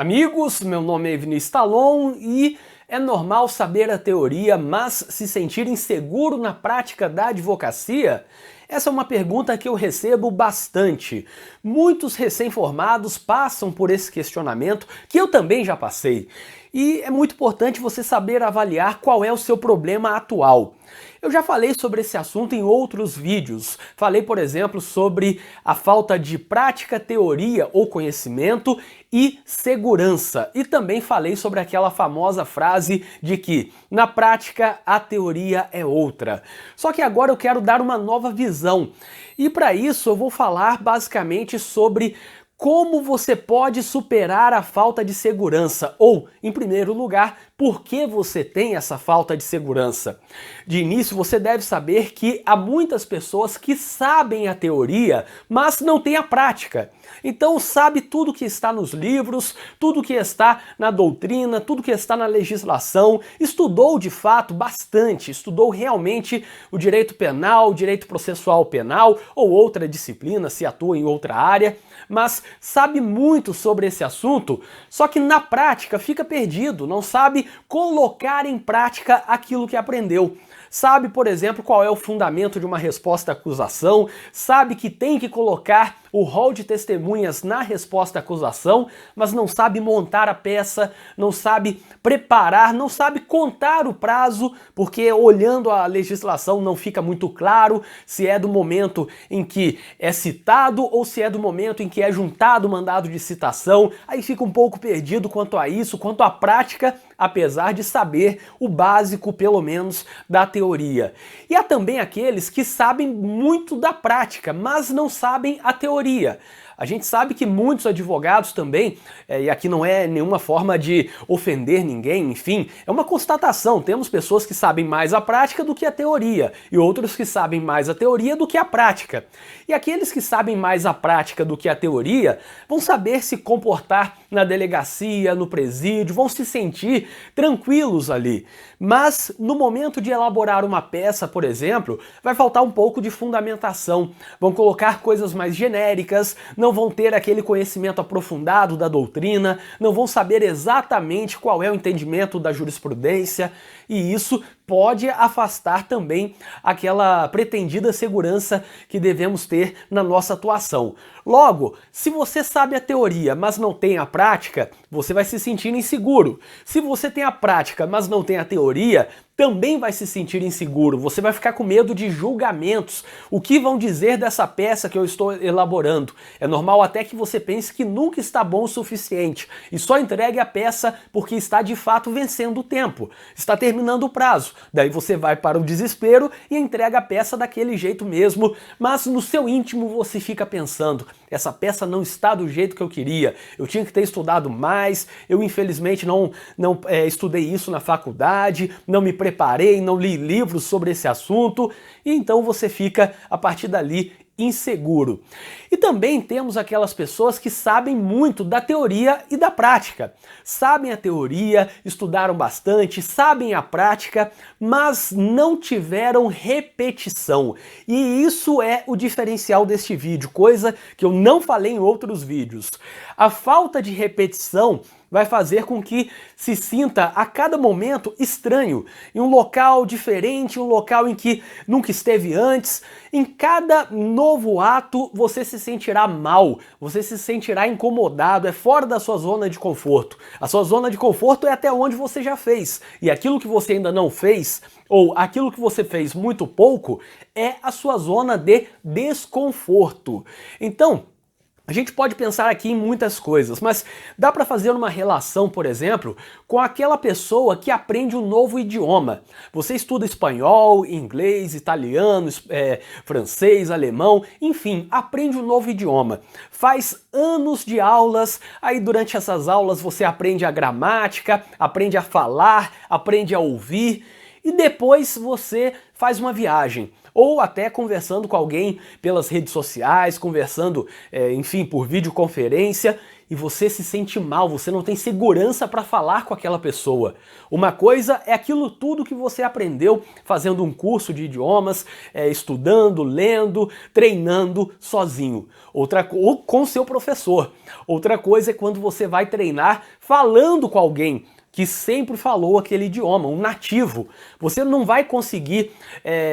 Amigos, meu nome é Vinícius Talon e é normal saber a teoria, mas se sentir inseguro na prática da advocacia? Essa é uma pergunta que eu recebo bastante. Muitos recém-formados passam por esse questionamento, que eu também já passei. E é muito importante você saber avaliar qual é o seu problema atual. Eu já falei sobre esse assunto em outros vídeos. Falei, por exemplo, sobre a falta de prática, teoria ou conhecimento e segurança. E também falei sobre aquela famosa frase de que na prática a teoria é outra. Só que agora eu quero dar uma nova visão. E para isso eu vou falar basicamente sobre como você pode superar a falta de segurança? Ou, em primeiro lugar, por que você tem essa falta de segurança? De início, você deve saber que há muitas pessoas que sabem a teoria, mas não têm a prática. Então sabe tudo que está nos livros, tudo que está na doutrina, tudo que está na legislação, estudou de fato bastante, estudou realmente o direito penal, o direito processual penal ou outra disciplina, se atua em outra área, mas sabe muito sobre esse assunto, só que na prática fica perdido, não sabe colocar em prática aquilo que aprendeu. Sabe, por exemplo, qual é o fundamento de uma resposta à acusação, sabe que tem que colocar o rol de testemunhas na resposta à acusação, mas não sabe montar a peça, não sabe preparar, não sabe contar o prazo, porque olhando a legislação não fica muito claro se é do momento em que é citado ou se é do momento em que é juntado o mandado de citação. Aí fica um pouco perdido quanto a isso, quanto à prática, apesar de saber o básico, pelo menos, da teoria. E há também aqueles que sabem muito da prática, mas não sabem a teoria. A gente sabe que muitos advogados também, e aqui não é nenhuma forma de ofender ninguém, enfim, é uma constatação. Temos pessoas que sabem mais a prática do que a teoria, e outros que sabem mais a teoria do que a prática. E aqueles que sabem mais a prática do que a teoria vão saber se comportar na delegacia, no presídio, vão se sentir tranquilos ali. Mas no momento de elaborar uma peça, por exemplo, vai faltar um pouco de fundamentação. Vão colocar coisas mais genéricas, não vão ter aquele conhecimento aprofundado da doutrina, não vão saber exatamente qual é o entendimento da jurisprudência, e isso pode afastar também aquela pretendida segurança que devemos ter na nossa atuação. Logo, se você sabe a teoria, mas não tem a prática, você vai se sentir inseguro. Se você tem a prática, mas não tem a teoria, também vai se sentir inseguro. Você vai ficar com medo de julgamentos. O que vão dizer dessa peça que eu estou elaborando? É normal até que você pense que nunca está bom o suficiente e só entregue a peça porque está de fato vencendo o tempo, está terminando o prazo. Daí você vai para o desespero e entrega a peça daquele jeito mesmo, mas no seu íntimo você fica pensando: essa peça não está do jeito que eu queria, eu tinha que ter estudado mais, eu infelizmente não estudei isso na faculdade, não me preparei, não li livros sobre esse assunto, e então você fica, a partir dali, inseguro. E também temos aquelas pessoas que sabem muito da teoria e da prática. Sabem a teoria, estudaram bastante, sabem a prática, mas não tiveram repetição. E isso é o diferencial deste vídeo, coisa que eu não falei em outros vídeos. A falta de repetição vai fazer com que se sinta a cada momento estranho, em um local diferente, um local em que nunca esteve antes. Em cada novo ato você se sentirá mal, você se sentirá incomodado, é fora da sua zona de conforto. A sua zona de conforto é até onde você já fez, e aquilo que você ainda não fez, ou aquilo que você fez muito pouco, é a sua zona de desconforto. Então, a gente pode pensar aqui em muitas coisas, mas dá para fazer uma relação, por exemplo, com aquela pessoa que aprende um novo idioma. Você estuda espanhol, inglês, italiano, francês, alemão, enfim, aprende um novo idioma. Faz anos de aulas, aí durante essas aulas você aprende a gramática, aprende a falar, aprende a ouvir, e depois você faz uma viagem. Ou até conversando com alguém pelas redes sociais, conversando, enfim, por videoconferência, e você se sente mal, você não tem segurança para falar com aquela pessoa. Uma coisa é aquilo tudo que você aprendeu fazendo um curso de idiomas, estudando, lendo, treinando sozinho, ou com seu professor. Outra coisa é quando você vai treinar falando com alguém que sempre falou aquele idioma, um nativo. Você não vai conseguir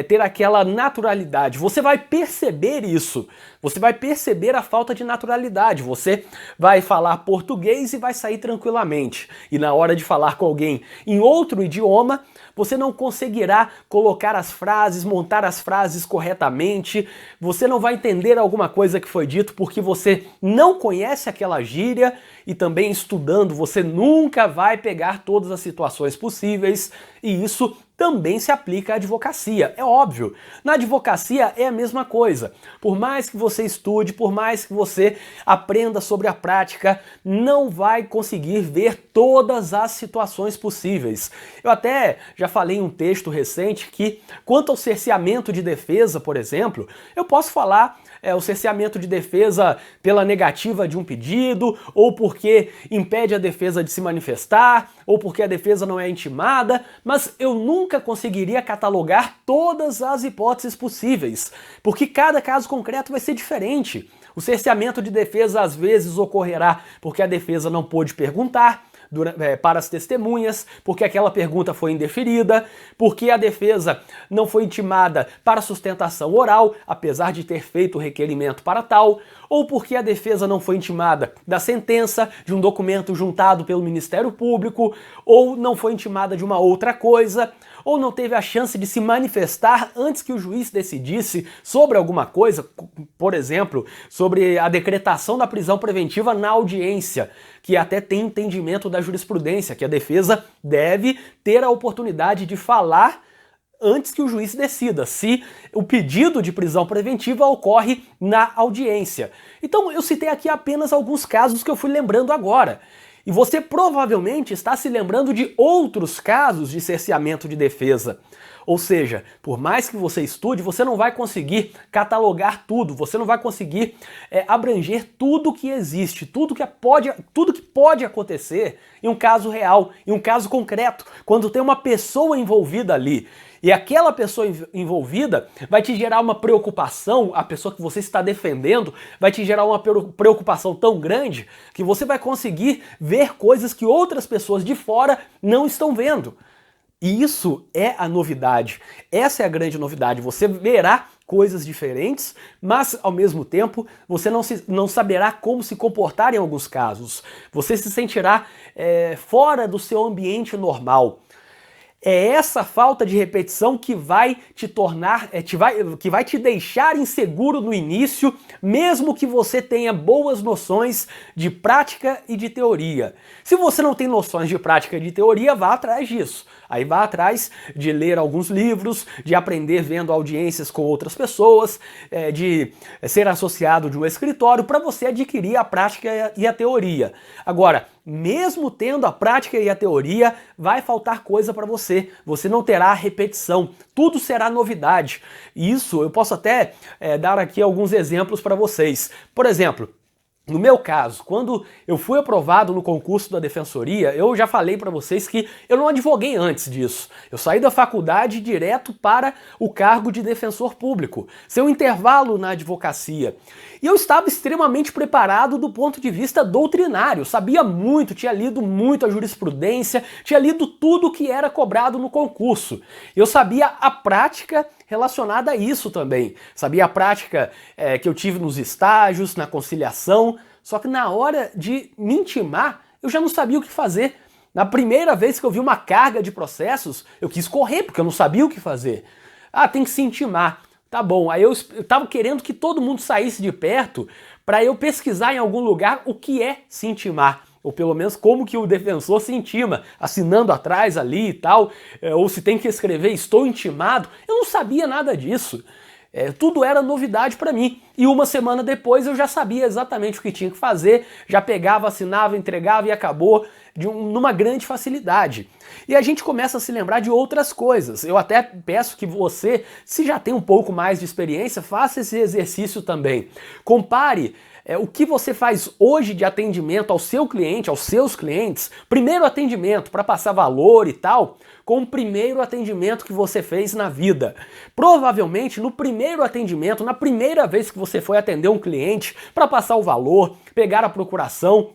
ter aquela naturalidade, você vai perceber isso, você vai perceber a falta de naturalidade, você vai falar português e vai sair tranquilamente. E na hora de falar com alguém em outro idioma, você não conseguirá colocar as frases, montar as frases corretamente, você não vai entender alguma coisa que foi dito porque você não conhece aquela gíria, e também estudando você nunca vai pegar todas as situações possíveis, e isso também se aplica à advocacia, é óbvio. Na advocacia é a mesma coisa. Por mais que você estude, por mais que você aprenda sobre a prática, não vai conseguir ver todas as situações possíveis. Eu até já falei em um texto recente que, quanto ao cerceamento de defesa, por exemplo, eu posso falar o cerceamento de defesa pela negativa de um pedido, ou porque impede a defesa de se manifestar, ou porque a defesa não é intimada, mas eu nunca conseguiria catalogar todas as hipóteses possíveis, porque cada caso concreto vai ser diferente. O cerceamento de defesa às vezes ocorrerá porque a defesa não pôde perguntar para as testemunhas, porque aquela pergunta foi indeferida, porque a defesa não foi intimada para sustentação oral, apesar de ter feito o requerimento para tal, ou porque a defesa não foi intimada da sentença, de um documento juntado pelo Ministério Público, ou não foi intimada de uma outra coisa, ou não teve a chance de se manifestar antes que o juiz decidisse sobre alguma coisa, por exemplo, sobre a decretação da prisão preventiva na audiência, que até tem entendimento da jurisprudência, que a defesa deve ter a oportunidade de falar antes que o juiz decida se o pedido de prisão preventiva ocorre na audiência. Então eu citei aqui apenas alguns casos que eu fui lembrando agora. E você provavelmente está se lembrando de outros casos de cerceamento de defesa. Ou seja, por mais que você estude, você não vai conseguir catalogar tudo, você não vai conseguir abranger tudo que existe, tudo que pode acontecer em um caso real, em um caso concreto, quando tem uma pessoa envolvida ali. E aquela pessoa envolvida vai te gerar uma preocupação, a pessoa que você está defendendo vai te gerar uma preocupação tão grande que você vai conseguir ver coisas que outras pessoas de fora não estão vendo. E isso é a novidade, essa é a grande novidade, você verá coisas diferentes, mas ao mesmo tempo você não saberá como se comportar em alguns casos, você se sentirá fora do seu ambiente normal. É essa falta de repetição que vai te tornar, que vai te deixar inseguro no início, mesmo que você tenha boas noções de prática e de teoria. Se você não tem noções de prática e de teoria, vá atrás disso. Aí vá atrás de ler alguns livros, de aprender vendo audiências com outras pessoas, de ser associado de um escritório para você adquirir a prática e a teoria. Agora, mesmo tendo a prática e a teoria, vai faltar coisa para você. Você não terá repetição. Tudo será novidade. Isso eu posso até dar aqui alguns exemplos para vocês. Por exemplo, no meu caso, quando eu fui aprovado no concurso da Defensoria, eu já falei para vocês que eu não advoguei antes disso. Eu saí da faculdade direto para o cargo de defensor público, sem um intervalo na advocacia. E eu estava extremamente preparado do ponto de vista doutrinário, sabia muito, tinha lido muito a jurisprudência, tinha lido tudo que era cobrado no concurso. Eu sabia a prática relacionada a isso também. Sabia a prática que eu tive nos estágios, na conciliação, só que na hora de me intimar, eu já não sabia o que fazer. Na primeira vez que eu vi uma carga de processos, eu quis correr, porque eu não sabia o que fazer. Ah, tem que se intimar. Tá bom, aí eu estava querendo que todo mundo saísse de perto para eu pesquisar em algum lugar o que é se intimar. Ou pelo menos como que o defensor se intima, assinando atrás ali e tal, ou se tem que escrever estou intimado. Eu não sabia nada disso. Tudo era novidade para mim. E uma semana depois eu já sabia exatamente o que tinha que fazer, já pegava, assinava, entregava e acabou numa grande facilidade. E a gente começa a se lembrar de outras coisas. Eu até peço que você, se já tem um pouco mais de experiência, faça esse exercício também. Compare o que você faz hoje de atendimento ao seu cliente, aos seus clientes, primeiro atendimento para passar valor e tal, com o primeiro atendimento que você fez na vida. Provavelmente no primeiro atendimento, na primeira vez que você foi atender um cliente para passar o valor, pegar a procuração,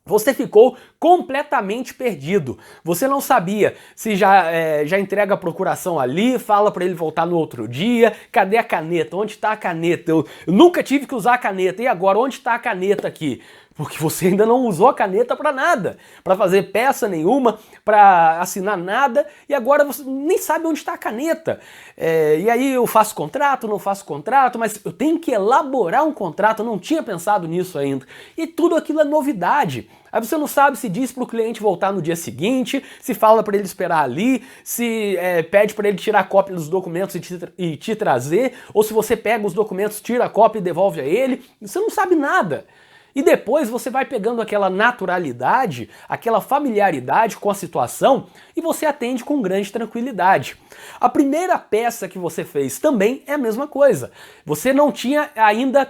você ficou completamente perdido. Você não sabia se já entrega a procuração ali, fala para ele voltar no outro dia, cadê a caneta? Onde está a caneta? Eu nunca tive que usar a caneta, e agora onde está a caneta aqui? Porque você ainda não usou a caneta para nada, para fazer peça nenhuma, para assinar nada, e agora você nem sabe onde está a caneta. E aí eu faço contrato, não faço contrato, mas eu tenho que elaborar um contrato, eu não tinha pensado nisso ainda. E tudo aquilo é novidade. Aí você não sabe se diz para o cliente voltar no dia seguinte, se fala para ele esperar ali, se pede para ele tirar a cópia dos documentos e te trazer, ou se você pega os documentos, tira a cópia e devolve a ele. Você não sabe nada. E depois você vai pegando aquela naturalidade, aquela familiaridade com a situação e você atende com grande tranquilidade. A primeira peça que você fez também é a mesma coisa. Você não tinha ainda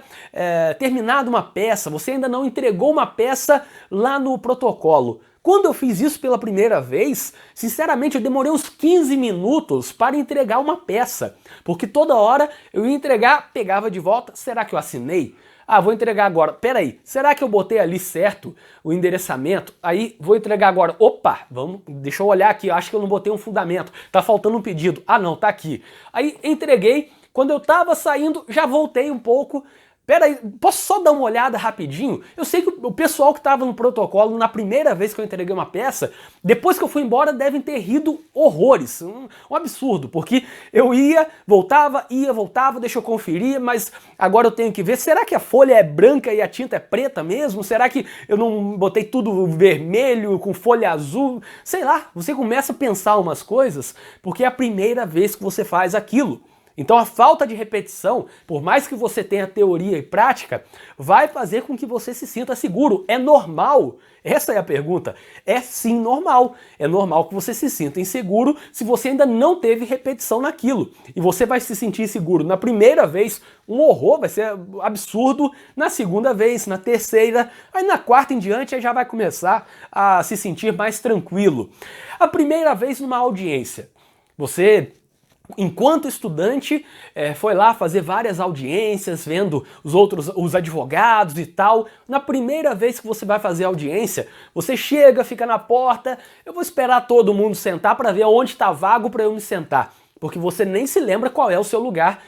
terminado uma peça, você ainda não entregou uma peça lá no protocolo. Quando eu fiz isso pela primeira vez, sinceramente eu demorei uns 15 minutos para entregar uma peça, porque toda hora eu ia entregar, pegava de volta, será que eu assinei? Ah, vou entregar agora. Peraí, será que eu botei ali certo o endereçamento? Aí vou entregar agora. Opa, deixa eu olhar aqui, eu acho que eu não botei um fundamento. Tá faltando um pedido. Ah não, tá aqui. Aí entreguei, quando eu tava saindo, já voltei um pouco. Peraí, posso só dar uma olhada rapidinho? Eu sei que o pessoal que estava no protocolo na primeira vez que eu entreguei uma peça, depois que eu fui embora, devem ter rido horrores. Um absurdo, porque eu voltava, deixa eu conferir, mas agora eu tenho que ver, será que a folha é branca e a tinta é preta mesmo? Será que eu não botei tudo vermelho com folha azul? Sei lá, você começa a pensar umas coisas, porque é a primeira vez que você faz aquilo. Então a falta de repetição, por mais que você tenha teoria e prática, vai fazer com que você se sinta seguro. É normal? Essa é a pergunta. É sim normal. É normal que você se sinta inseguro se você ainda não teve repetição naquilo. E você vai se sentir seguro na primeira vez, um horror, vai ser absurdo. Na segunda vez, na terceira, aí na quarta em diante, aí já vai começar a se sentir mais tranquilo. A primeira vez numa audiência, você, enquanto estudante, foi lá fazer várias audiências, vendo os advogados e tal. Na primeira vez que você vai fazer audiência, você chega, fica na porta, eu vou esperar todo mundo sentar para ver onde está vago para eu me sentar. Porque você nem se lembra qual é o seu lugar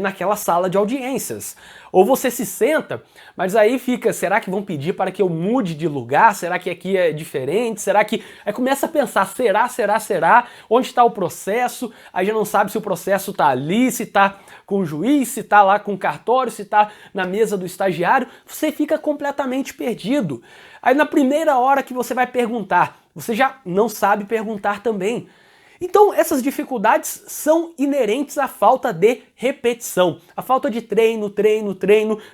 naquela sala de audiências. Ou você se senta, mas aí fica, será que vão pedir para que eu mude de lugar? Será que aqui é diferente? Será que... Aí começa a pensar, será? Onde está o processo? Aí já não sabe se o processo está ali, se está com o juiz, se está lá com o cartório, se está na mesa do estagiário. Você fica completamente perdido. Aí na primeira hora que você vai perguntar, você já não sabe perguntar também. Então essas dificuldades são inerentes à falta de repetição, a falta de treino,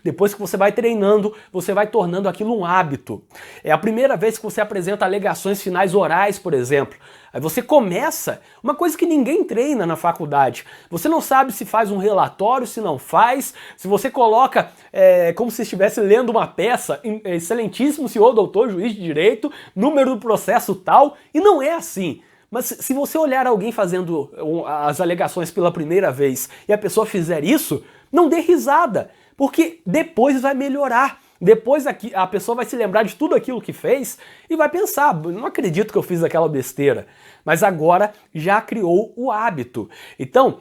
depois que você vai treinando, você vai tornando aquilo um hábito. É a primeira vez que você apresenta alegações finais orais, por exemplo. Aí você começa, uma coisa que ninguém treina na faculdade. Você não sabe se faz um relatório, se não faz, se você coloca como se estivesse lendo uma peça, excelentíssimo senhor doutor juiz de direito, número do processo tal, e não é assim. Mas se você olhar alguém fazendo as alegações pela primeira vez e a pessoa fizer isso, não dê risada, porque depois vai melhorar. Depois a pessoa vai se lembrar de tudo aquilo que fez e vai pensar, não acredito que eu fiz aquela besteira. Mas agora já criou o hábito. Então,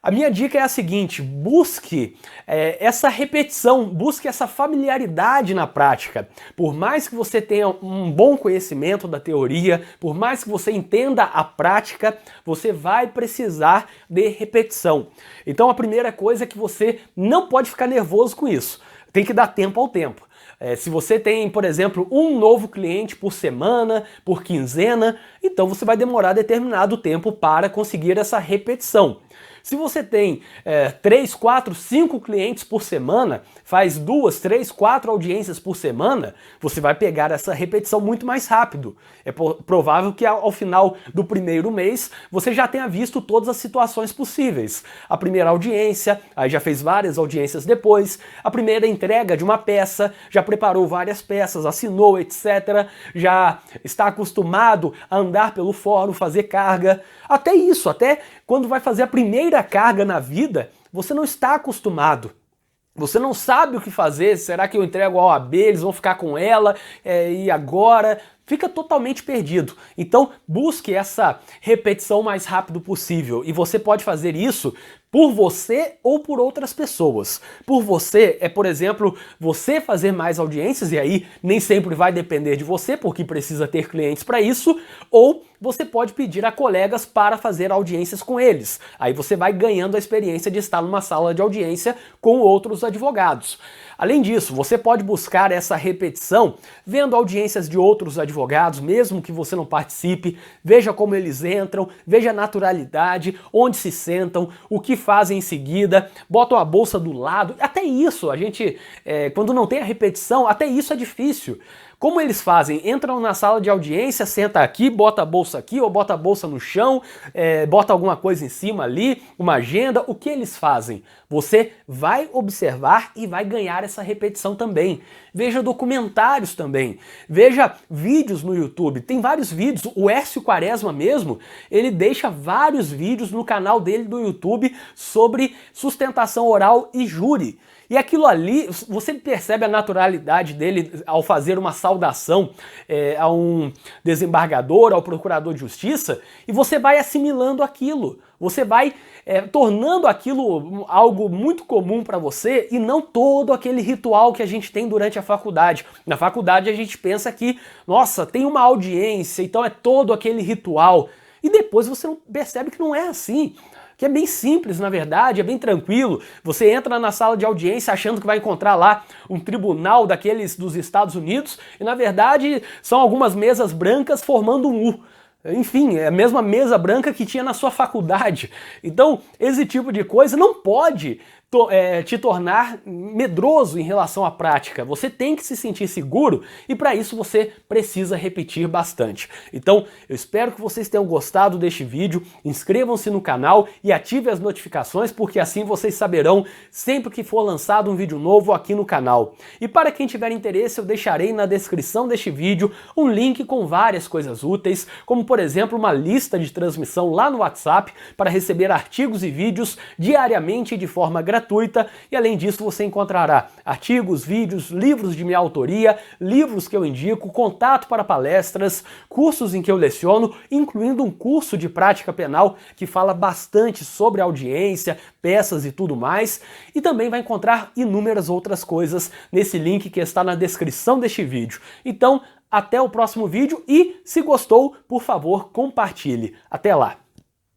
a minha dica é a seguinte, busque essa repetição, busque essa familiaridade na prática. Por mais que você tenha um bom conhecimento da teoria, por mais que você entenda a prática, você vai precisar de repetição. Então a primeira coisa é que você não pode ficar nervoso com isso. Tem que dar tempo ao tempo. Se você tem, por exemplo, um novo cliente por semana, por quinzena, então você vai demorar determinado tempo para conseguir essa repetição. Se você tem 3, 4, 5 clientes por semana, faz 2, 3, 4 audiências por semana, você vai pegar essa repetição muito mais rápido. É provável que ao final do primeiro mês você já tenha visto todas as situações possíveis. A primeira audiência, aí já fez várias audiências depois, a primeira entrega de uma peça, já preparou várias peças, assinou, etc. Já está acostumado a andar pelo fórum, fazer carga. Até isso, até quando vai fazer a primeira carga na vida, você não está acostumado. Você não sabe o que fazer, será que eu entrego a OAB, eles vão ficar com ela, e agora? Fica totalmente perdido. Então busque essa repetição o mais rápido possível e você pode fazer isso por você ou por outras pessoas. Por você é, por exemplo, você fazer mais audiências, e aí nem sempre vai depender de você, porque precisa ter clientes para isso, ou você pode pedir a colegas para fazer audiências com eles. Aí você vai ganhando a experiência de estar numa sala de audiência com outros advogados. Além disso, você pode buscar essa repetição vendo audiências de outros advogados, mesmo que você não participe, veja como eles entram, veja a naturalidade, onde se sentam, o que fazem em seguida, botam a bolsa do lado, até isso, a gente, quando não tem a repetição, até isso é difícil. Como eles fazem? Entram na sala de audiência, senta aqui, bota a bolsa aqui, ou bota a bolsa no chão, bota alguma coisa em cima ali, uma agenda, o que eles fazem? Você vai observar e vai ganhar essa repetição também. Veja documentários também, veja vídeos no YouTube, tem vários vídeos, o Hércio Quaresma mesmo, ele deixa vários vídeos no canal dele do YouTube sobre sustentação oral e júri. E aquilo ali, você percebe a naturalidade dele ao fazer uma saudação a um desembargador, ao procurador de justiça, e você vai assimilando aquilo. Você vai tornando aquilo algo muito comum para você e não todo aquele ritual que a gente tem durante a faculdade. Na faculdade a gente pensa que, nossa, tem uma audiência, então é todo aquele ritual. E depois você percebe que não é assim. Que é bem simples, na verdade, é bem tranquilo. Você entra na sala de audiência achando que vai encontrar lá um tribunal daqueles dos Estados Unidos e, na verdade, são algumas mesas brancas formando um U. Enfim, é a mesma mesa branca que tinha na sua faculdade. Então, esse tipo de coisa não pode te tornar medroso em relação à prática. Você tem que se sentir seguro e para isso você precisa repetir bastante. Então, eu espero que vocês tenham gostado deste vídeo, inscrevam-se no canal e ativem as notificações, porque assim vocês saberão sempre que for lançado um vídeo novo aqui no canal. E para quem tiver interesse, eu deixarei na descrição deste vídeo um link com várias coisas úteis, como por exemplo uma lista de transmissão lá no WhatsApp para receber artigos e vídeos diariamente de forma gratuita, e além disso você encontrará artigos, vídeos, livros de minha autoria, livros que eu indico, contato para palestras, cursos em que eu leciono, incluindo um curso de prática penal que fala bastante sobre audiência, peças e tudo mais, e também vai encontrar inúmeras outras coisas nesse link que está na descrição deste vídeo. Então, até o próximo vídeo e, se gostou, por favor, compartilhe. Até lá!